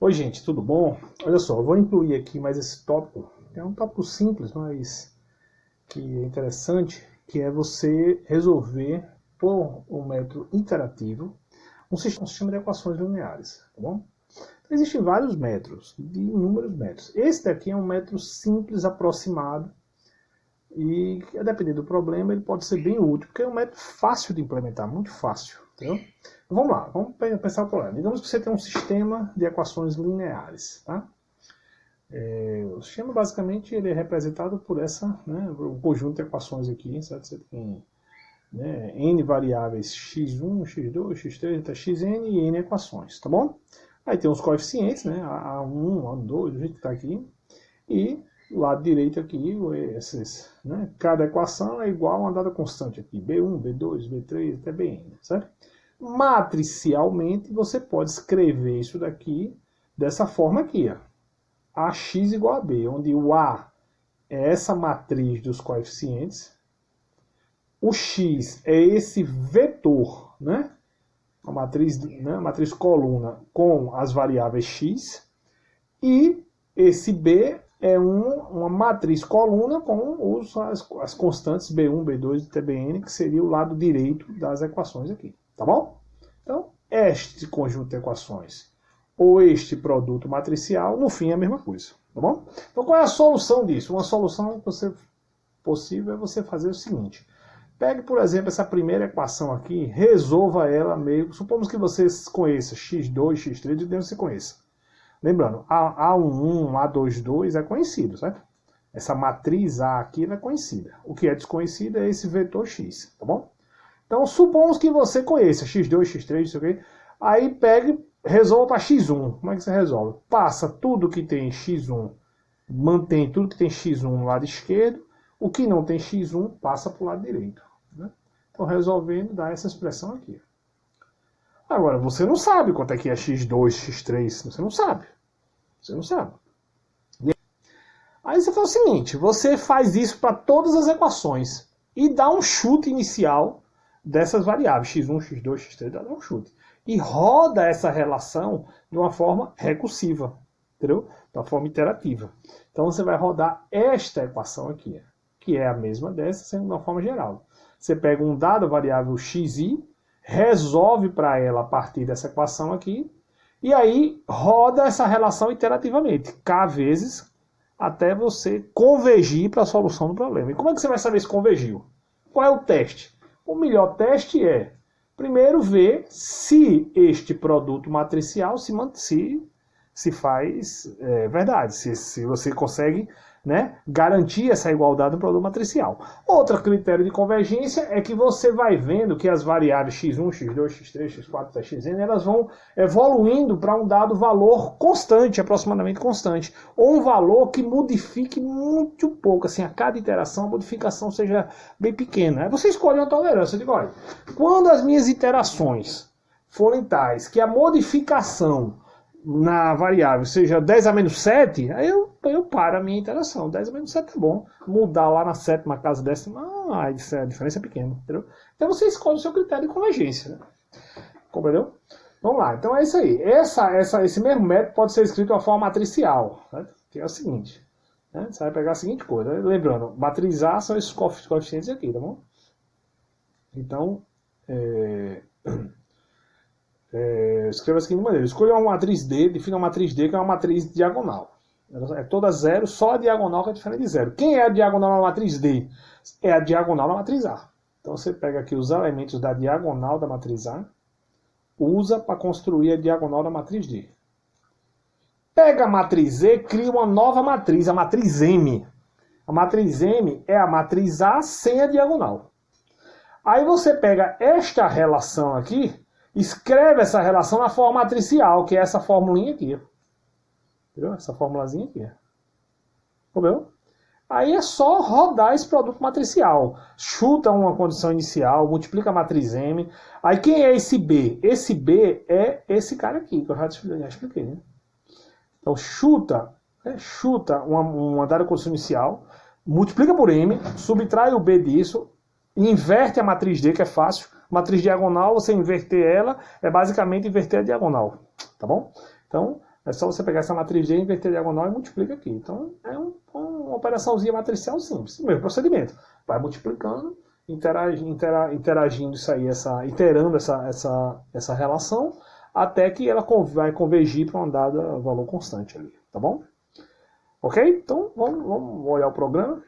Oi, gente, tudo bom? Olha só, eu vou incluir aqui mais esse tópico. É um tópico simples, mas que é interessante, que é você resolver, por um método interativo, um sistema de equações lineares, tá bom? Então, existem vários métodos, de inúmeros métodos. Esse daqui é um método simples, aproximado, e, a depender do problema, ele pode ser bem útil, porque é um método fácil de implementar, muito fácil, entendeu? Então, vamos lá, vamos pensar o problema. Digamos que você tem um sistema de equações lineares, tá? O sistema, basicamente, ele é representado por um conjunto de equações aqui, certo? Você tem n variáveis x1, x2, x3, até xn e n equações, tá bom? Aí tem os coeficientes, né? A1, A2, do jeito que está aqui, e do lado direito aqui, esses, né? Cada equação é igual a uma dada constante aqui, B1, B2, B3, até Bn, certo? Matricialmente, você pode escrever isso daqui dessa forma aqui, ó. AX igual a B, onde o A é essa matriz dos coeficientes, o X é esse vetor, né? A matriz coluna com as variáveis X, e esse B é uma matriz coluna com as constantes B1, B2 e TBN, que seria o lado direito das equações aqui, tá bom? Então, este conjunto de equações ou este produto matricial, no fim é a mesma coisa, tá bom? Então, qual é a solução disso? Uma solução possível é você fazer o seguinte. Pegue, por exemplo, essa primeira equação aqui, resolva ela meio... Supomos que você conheça x2, x3, de Deus você conheça. Lembrando, A11, A22 é conhecido, certo? Essa matriz A aqui é conhecida. O que é desconhecido é esse vetor x, tá bom? Então, supomos que você conheça x2, x3, isso aqui. Aí pegue, resolva para x1. Como é que você resolve? Passa tudo que tem x1, mantém tudo que tem x1 no lado esquerdo. O que não tem x1 passa para o lado direito, né? Então, resolvendo, dá essa expressão aqui. Agora, você não sabe quanto é que é x2, x3. Você não sabe. Você não sabe. Aí você faz o seguinte, você faz isso para todas as equações e dá um chute inicial dessas variáveis, x1, x2, x3, dá um chute. E roda essa relação de uma forma recursiva, entendeu? De uma forma iterativa. Então você vai rodar esta equação aqui, que é a mesma dessa, sendo de uma forma geral. Você pega um dado variável xi, resolve para ela a partir dessa equação aqui, e aí roda essa relação iterativamente, k vezes, até você convergir para a solução do problema. E como é que você vai saber se convergiu? Qual é o teste? O melhor teste é, primeiro, ver se este produto matricial se faz verdade, se você consegue, né, garantir essa igualdade no produto matricial. Outro critério de convergência é que você vai vendo que as variáveis x1, x2, x3, x4 até xn, elas vão evoluindo para um dado valor constante, aproximadamente constante, ou um valor que modifique muito pouco, assim, a cada iteração a modificação seja bem pequena. Aí você escolhe uma tolerância, digo, olha, quando as minhas iterações forem tais que a modificação na variável seja 10 a menos 7, aí eu paro a minha interação. 10 a menos 7 é bom. Mudar lá na sétima casa décima, a diferença é pequena, entendeu? Então você escolhe o seu critério de convergência, né? Compreendeu? Vamos lá, então é isso aí. Esse mesmo método pode ser escrito de uma forma matricial, certo? Que é o seguinte, né? Você vai pegar a seguinte coisa, né? Lembrando, matriz A são esses coeficientes aqui, tá bom? Então, escreva assim de maneira. Escolha uma matriz D, defina uma matriz D que é uma matriz diagonal. É toda zero, só a diagonal que é diferente de zero. Quem é a diagonal na matriz D? É a diagonal na matriz A. Então você pega aqui os elementos da diagonal da matriz A, usa para construir a diagonal da matriz D. Pega a matriz E, cria uma nova matriz, a matriz M. A matriz M é a matriz A sem a diagonal. Aí você pega esta relação aqui, escreve essa relação na forma matricial, que é essa formulinha aqui. Entendeu? Essa formulazinha aqui. Entendeu? Aí é só rodar esse produto matricial. Chuta uma condição inicial, multiplica a matriz M. Aí quem é esse B? Esse B é esse cara aqui, que eu já expliquei. Né? Então chuta uma dada condição inicial, multiplica por M, subtrai o B disso, inverte a matriz D, que é fácil. Matriz diagonal, você inverter ela, é basicamente inverter a diagonal. Tá bom? Então, É só você pegar essa matriz D, inverter diagonal e multiplica aqui. Então, é uma operaçãozinha matricial simples. O mesmo procedimento. Vai multiplicando, interagindo isso aí, iterando essa relação, até que ela vai convergir para um dado valor constante ali. Tá bom? Ok? Então, vamos olhar o programa.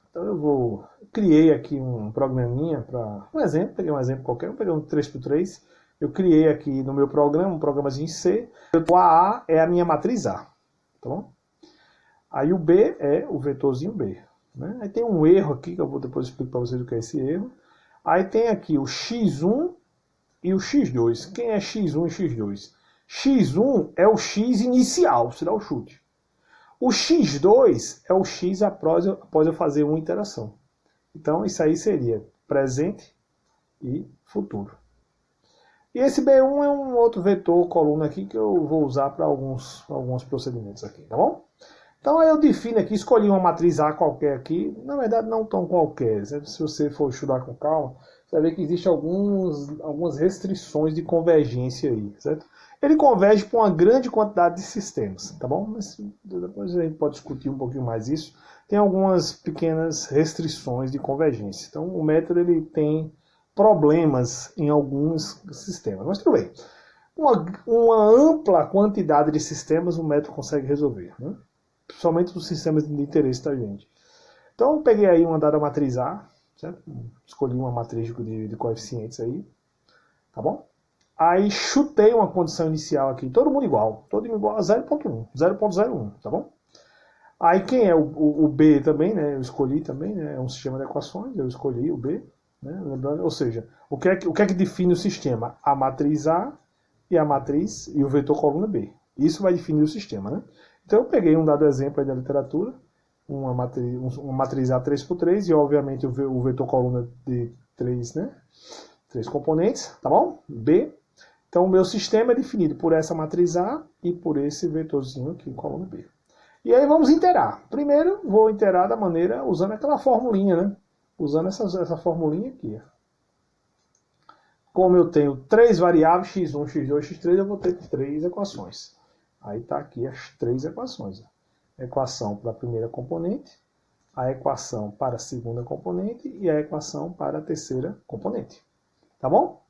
Então, eu criei aqui um programinha para um exemplo. Peguei um exemplo qualquer, peguei um 3x3. Eu criei aqui no meu programa, um programazinho em C. O A é a minha matriz A. Tá bom? Aí o B é o vetorzinho B. Né? Aí tem um erro aqui, que eu vou depois explicar para vocês o que é esse erro. Aí tem aqui o x1 e o x2. Quem é x1 e x2? x1 é o x inicial, se dá o chute. O x2 é o x após eu fazer uma iteração. Então isso aí seria presente e futuro. E esse B1 é um outro vetor coluna aqui que eu vou usar para alguns procedimentos aqui, tá bom? Então aí eu defino aqui, escolhi uma matriz A qualquer aqui, na verdade não tão qualquer, se você for estudar com calma, você vai ver que existem algumas restrições de convergência aí, certo? Ele converge para uma grande quantidade de sistemas, tá bom? Mas depois a gente pode discutir um pouquinho mais isso. Tem algumas pequenas restrições de convergência. Então o método ele tem problemas em alguns sistemas, mas tudo bem. Uma ampla quantidade de sistemas o método consegue resolver, né? Principalmente os sistemas de interesse da gente. Então eu peguei aí uma dada matriz A, certo? Escolhi uma matriz de coeficientes aí, tá bom? Aí chutei uma condição inicial aqui, todo mundo igual a 0.1, 0.01, tá bom? Aí quem é o B também, né? Eu escolhi também, né? É um sistema de equações, eu escolhi o B. Né? Lembrando, ou seja, o que é que define o sistema? A matriz A e a matriz e o vetor coluna B. Isso vai definir o sistema, né? Então eu peguei um dado exemplo aí da literatura, uma matriz A 3x3 e obviamente o vetor coluna de 3, né? 3 componentes, tá bom? B. Então o meu sistema é definido por essa matriz A e por esse vetorzinho aqui, coluna B. E aí vamos iterar. Primeiro vou iterar da maneira usando aquela formulinha, né? Usando essa formulinha aqui. Como eu tenho 3 variáveis, x1, x2, x3, eu vou ter 3 equações. Aí está aqui as 3 equações. A equação para a primeira componente, a equação para a segunda componente e a equação para a terceira componente. Tá bom?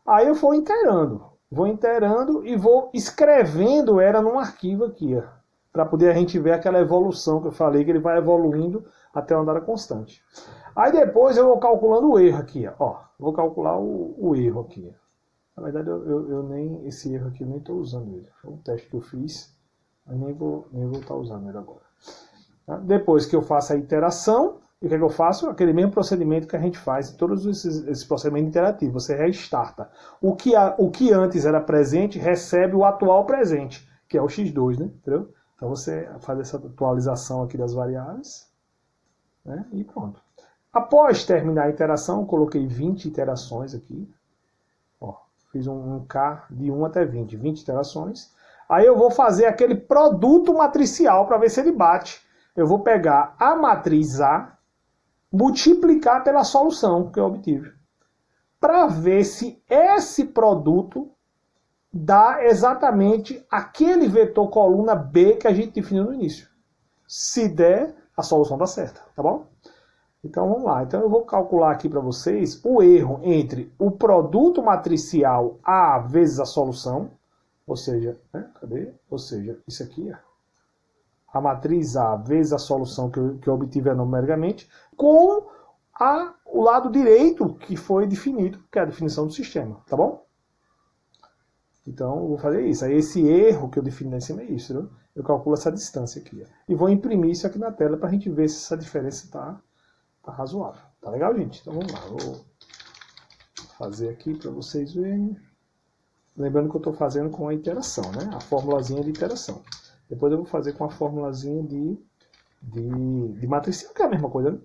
Aí eu vou iterando e vou escrevendo ela num arquivo aqui, para poder a gente ver aquela evolução que eu falei, que ele vai evoluindo até uma dada constante. Aí depois eu vou calculando o erro aqui, ó. Vou calcular o erro aqui. Na verdade, esse erro aqui eu nem estou usando ele. Foi um teste que eu fiz, mas nem vou estar usando ele agora. Tá? Depois que eu faço a iteração, e o que é que eu faço? Aquele mesmo procedimento que a gente faz em todos esses procedimentos interativos. Você restarta. O que antes era presente, recebe o atual presente, que é o x2, né? Entendeu? Então você faz essa atualização aqui das variáveis, né? E pronto. Após terminar a iteração, eu coloquei 20 iterações aqui. Ó, fiz um K de 1 até 20 iterações. Aí eu vou fazer aquele produto matricial para ver se ele bate. Eu vou pegar a matriz A, multiplicar pela solução que eu obtive, para ver se esse produto dá exatamente aquele vetor coluna B que a gente definiu no início. Se der, a solução dá certa, tá bom? Então vamos lá. Então eu vou calcular aqui para vocês o erro entre o produto matricial A vezes a solução, ou seja, né? Cadê? Ou seja, isso aqui, a matriz A vezes a solução que eu obtive numericamente, com o lado direito que foi definido, que é a definição do sistema, tá bom? Então eu vou fazer isso. Aí esse erro que eu defini lá em cima é isso, né? Eu calculo essa distância aqui. E vou imprimir isso aqui na tela para a gente ver se essa diferença está razoável. Tá legal, gente? Então vamos lá. Vou fazer aqui para vocês verem. Lembrando que eu estou fazendo com a iteração, né? A formulazinha de iteração. Depois eu vou fazer com a formulazinha de matricial, que é a mesma coisa, né?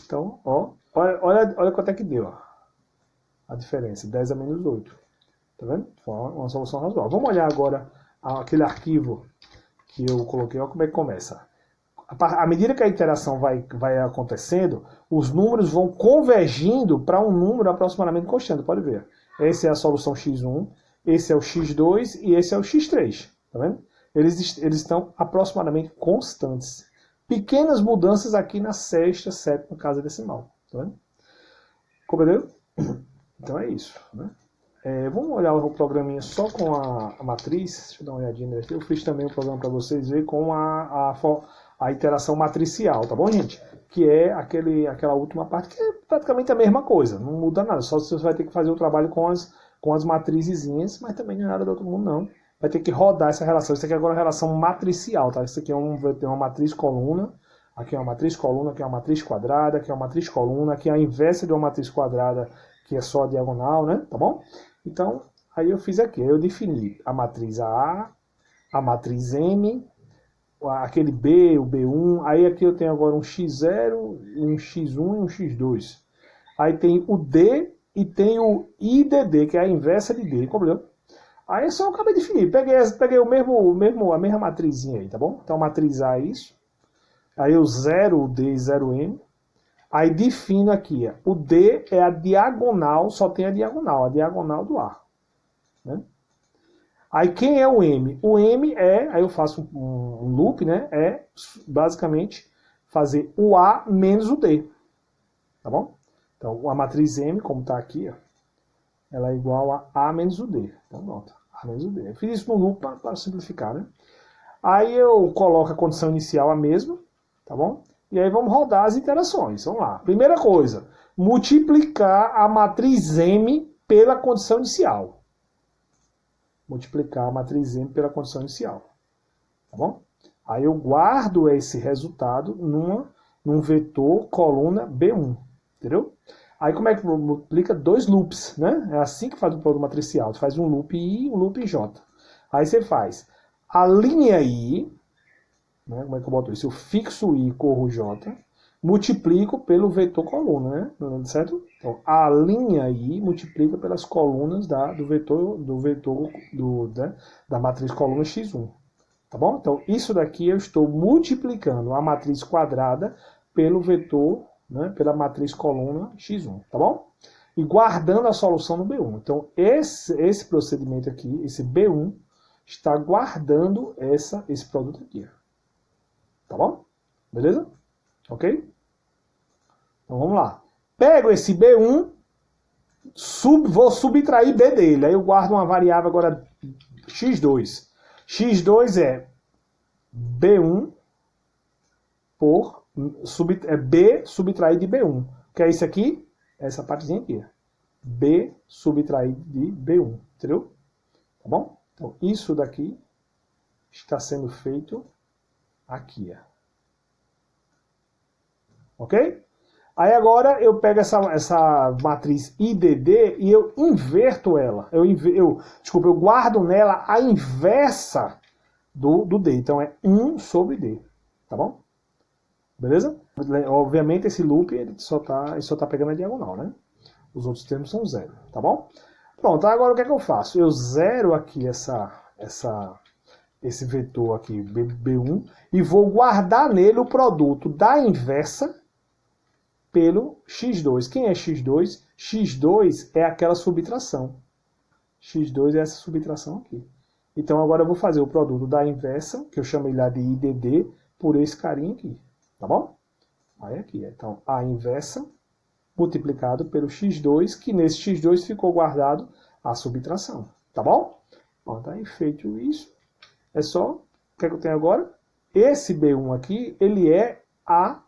Então, ó, olha quanto é que deu, ó. A diferença, 10 a menos 8. Tá vendo? Foi uma solução razoável. Vamos olhar agora aquele arquivo que eu coloquei, olha como é que começa. À medida que a iteração vai acontecendo, os números vão convergindo para um número aproximadamente constante, pode ver. Essa é a solução x1, esse é o x2 e esse é o x3, tá vendo? eles estão aproximadamente constantes. Pequenas mudanças aqui na sexta, sétima casa decimal. Tá vendo? Compreendeu? Então é isso. Né? Vamos olhar o programinha só com a matriz. Deixa eu dar uma olhadinha aqui. Eu fiz também um programa para vocês verem com a interação matricial, tá bom, gente? Que é aquela última parte, que é praticamente a mesma coisa. Não muda nada. Só você vai ter que fazer o trabalho com as matrizezinhas, mas também não é nada do outro mundo, não. Vai ter que rodar essa relação. Isso aqui agora é uma relação matricial, tá? Isso aqui vai ter uma matriz coluna. Aqui é uma matriz coluna, aqui é uma matriz quadrada, aqui é uma matriz coluna, aqui é a inversa de uma matriz quadrada, que é só a diagonal, né? Tá bom? Então, aí eu fiz aqui. Eu defini a matriz A, a matriz M, aquele B, o B1. Aí aqui eu tenho agora um X0, um X1 e um X2. Aí tem o D e tem o IDD, que é a inversa de D. Compreendeu? Aí é só eu acabei de definir. Peguei a mesma matrizinha aí, tá bom? Então, matriz A é isso. Aí o 0, o D e 0M. Aí defino aqui, ó, o D é a diagonal, só tem a diagonal do A. Né? Aí quem é o M? O M aí eu faço um loop, né? É basicamente fazer o A menos o D. Tá bom? Então a matriz M, como está aqui, ó, ela é igual a A menos o D. Então nota, A menos o D. Eu fiz isso no loop para simplificar, né? Aí eu coloco a condição inicial a mesma, tá bom? E aí vamos rodar as iterações. Vamos lá. Primeira coisa, multiplicar a matriz M pela condição inicial. Multiplicar a matriz M pela condição inicial. Tá bom? Aí eu guardo esse resultado num vetor coluna B1. Entendeu? Aí como é que multiplica? 2 loops, né? É assim que faz o produto matricial. Você faz um loop I e um loop J. Aí você faz a linha I, né? Como é que eu boto isso? Eu fixo I, corro J, multiplico pelo vetor coluna, né? Certo? Então, a linha I multiplica pelas colunas da matriz coluna X1. Tá bom? Então, isso daqui eu estou multiplicando a matriz quadrada pelo vetor, né? Pela matriz coluna X1. Tá bom? E guardando a solução no B1. Então, esse procedimento aqui, esse B1, está guardando esse produto aqui. Tá bom? Beleza? Ok? Então vamos lá. Pego esse B1, vou subtrair B dele. Aí eu guardo uma variável agora X2. X2 é B1 por B subtraído de B1. Que é isso aqui? Essa partezinha aqui. B subtraído de B1. Entendeu? Tá bom? Então isso daqui está sendo feito aqui, ó. Ok? Aí agora eu pego essa matriz IDD e eu inverto ela. Eu guardo nela a inversa do D. Então é 1 sobre D. Tá bom? Beleza? Obviamente esse loop ele só tá pegando a diagonal, né? Os outros termos são 0. Tá bom? Pronto, agora o que é que eu faço? Eu zero aqui esse vetor aqui, B1, e vou guardar nele o produto da inversa pelo X2. Quem é X2? X2 é aquela subtração. X2 é essa subtração aqui. Então agora eu vou fazer o produto da inversa, que eu chamei lá de IDD, por esse carinha aqui. Tá bom? Aí aqui. Então a inversa multiplicado pelo X2, que nesse X2 ficou guardado a subtração. Tá bom? Pronto, aí feito isso. É só, o que é que eu tenho agora? Esse B1 aqui, ele é a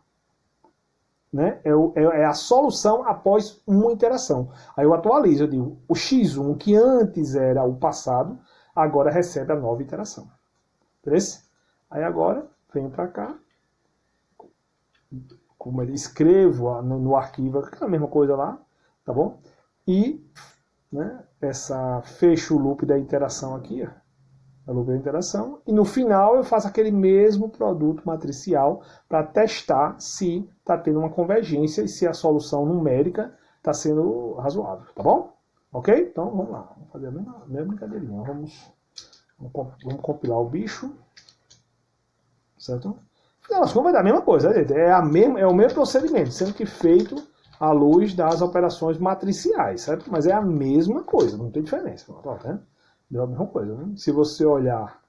solução após uma iteração. Aí eu atualizo, eu digo, o X1, que antes era o passado, agora recebe a nova iteração. Beleza? Aí agora, venho para cá, como ele escrevo no arquivo, aquela mesma coisa lá, tá bom? E, né, fecho o loop da iteração aqui, ó. A loop da interação, e no final eu faço aquele mesmo produto matricial para testar se está tendo uma convergência e se a solução numérica está sendo razoável, tá bom? Ok? Então vamos lá, vamos fazer a mesma brincadeirinha. Vamos compilar o bicho, certo? Não, mas vai dar a mesma coisa, gente. É o mesmo procedimento, sendo que feito à luz das operações matriciais, certo? Mas é a mesma coisa, não tem diferença. Tá vendo? É a mesma coisa, né? Se você olhar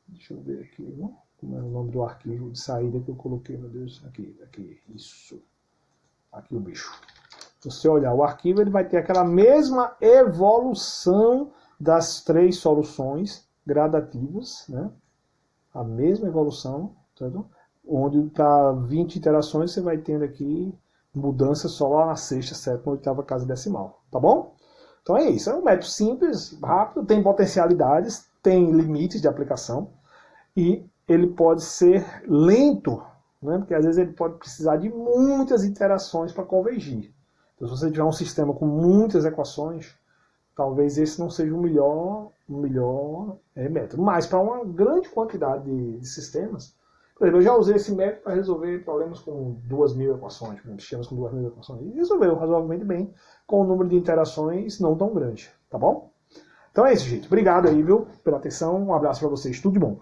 Deixa eu ver aqui, né? Como é o nome do arquivo de saída que eu coloquei, meu Deus, aqui, isso. Aqui o bicho. Se você olhar o arquivo, ele vai ter aquela mesma evolução das 3 soluções gradativas, né? A mesma evolução, certo? Onde está 20 iterações, você vai tendo aqui mudança só lá na sexta, sétima, oitava casa decimal, tá bom? Então é isso, é um método simples, rápido, tem potencialidades, tem limites de aplicação e ele pode ser lento, né? Porque às vezes ele pode precisar de muitas iterações para convergir. Então, se você tiver um sistema com muitas equações, talvez esse não seja o melhor método. Mas para uma grande quantidade de sistemas, por exemplo, eu já usei esse método para resolver problemas com 2.000 equações, com sistemas com 2.000 equações, e resolveu razoavelmente bem com um número de interações não tão grande, tá bom? Então é isso, gente. Obrigado aí, viu, pela atenção. Um abraço para vocês. Tudo de bom.